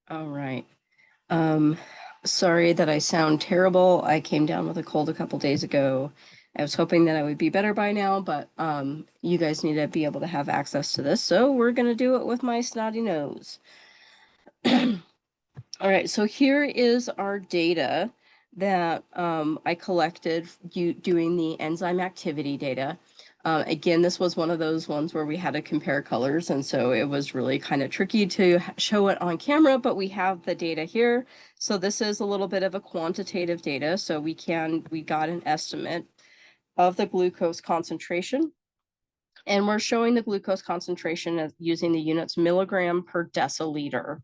All right. Um, Sorry that I sound terrible. I came down with a cold a couple days ago. I was hoping that I would be better by now, but you guys need to be able to have access to this, so we're gonna do it with my snotty nose. All right, so here is our data that I collected doing the enzyme activity data. Again, this was one of those ones where we had to compare colors, and so it was really kind of tricky to show it on camera, but we have the data here. So this is a little bit of a quantitative data, so we got an estimate of the glucose concentration. And we're showing the glucose concentration as using the units milligram per deciliter.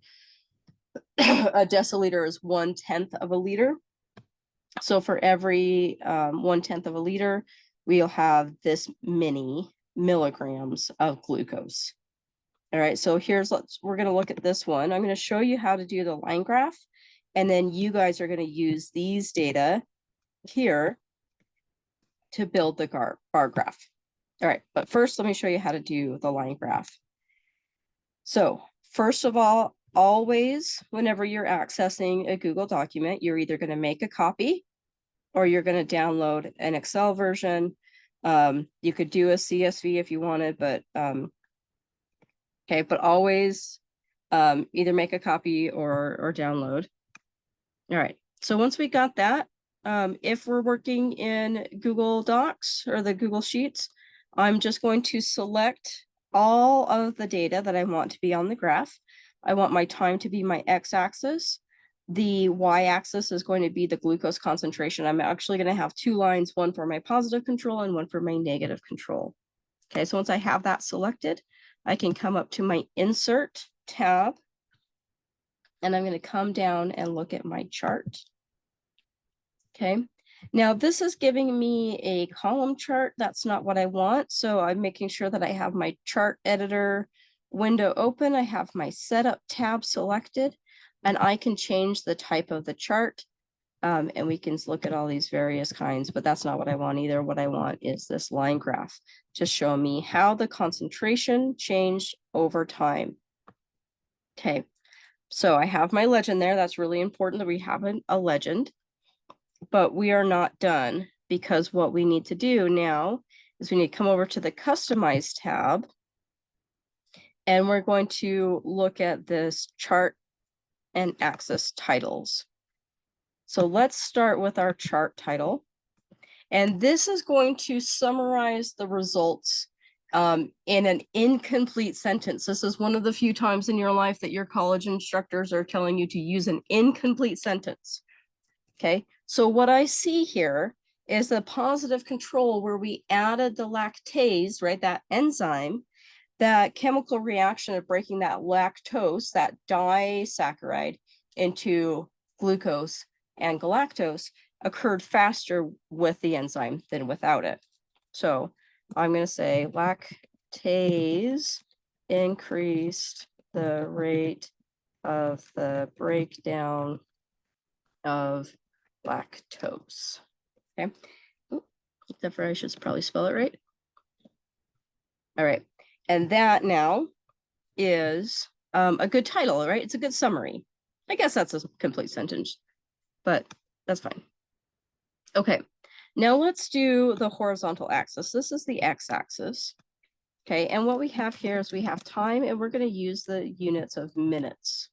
A deciliter is 1/10 of a liter. So for every 1/10 of a liter, we'll have this many milligrams of glucose. All right, so we're going to look at this one. I'm going to show you how to do the line graph, and then you guys are going to use these data here to build the bar graph. All right, but first, let me show you how to do the line graph. So first of all, always, whenever you're accessing a Google document, you're either going to make a copy or you're going to download an Excel version. You could do a CSV if you wanted, but okay, but always either make a copy or download. All right, so once we got that, if we're working in Google Docs or the Google Sheets, I'm just going to select all of the data that I want to be on the graph. I want my time to be my x-axis. The y-axis is going to be the glucose concentration. I'm actually going to have two lines, one for my positive control and one for my negative control. Okay, so once I have that selected, I can come up to my Insert tab, and I'm going to come down and look at my chart. Okay, now this is giving me a column chart. That's not what I want. So I'm making sure that I have my chart editor window open. I have my setup tab selected, and I can change the type of the chart. And we can look at all these various kinds, but that's not what I want either. What I want is this line graph to show me how the concentration changed over time. Okay, so I have my legend there. That's really important that we have a legend. But we are not done, because what we need to do now is we need to come over to the Customize tab, and we're going to look at this chart and axis titles. So let's start with our chart title. And this is going to summarize the results in an incomplete sentence. This is one of the few times in your life that your college instructors are telling you to use an incomplete sentence. Okay, so what I see here is the positive control where we added the lactase, right, that enzyme, that chemical reaction of breaking that lactose, that disaccharide, into glucose and galactose occurred faster with the enzyme than without it. So I'm going to say lactase increased the rate of the breakdown of lactose. Okay. Except for I should probably spell it right. All right. And that now is a good title, right? It's a good summary. I guess that's a complete sentence, but that's fine. Okay. Now let's do the horizontal axis. This is the x-axis. Okay. And what we have here is we have time, and we're going to use the units of minutes.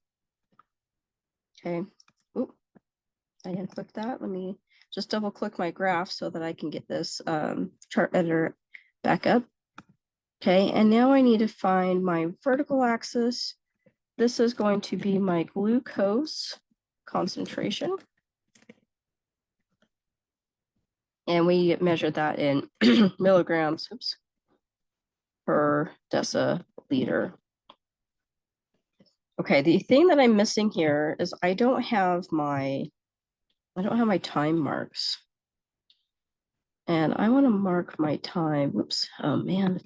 Okay. Oop. I didn't click that. Let me just double click my graph so that I can get this chart editor back up. Okay, and now I need to find my vertical axis. This is going to be my glucose concentration. And we measured that in milligrams per deciliter. Okay, the thing that I'm missing here is I don't have my time marks. And I want to mark my time. Whoops. Oh man.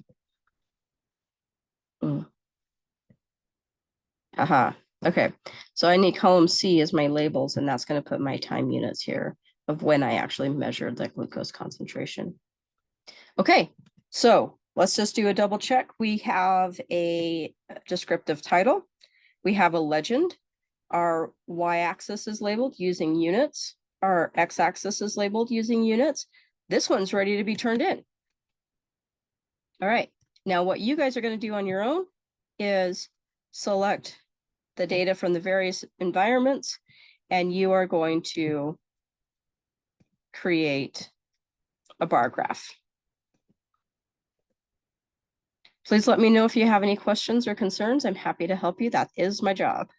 Haha. Okay. So I need column C as my labels, and that's going to put my time units here of when I actually measured the glucose concentration. Okay. So let's just do a double check. We have a descriptive title. We have a legend. Our y-axis is labeled using units. Our x-axis is labeled using units. This one's ready to be turned in. All right. Now what you guys are going to do on your own is select the data from the various environments, and you are going to create a bar graph. Please let me know if you have any questions or concerns. I'm happy to help you. That is my job.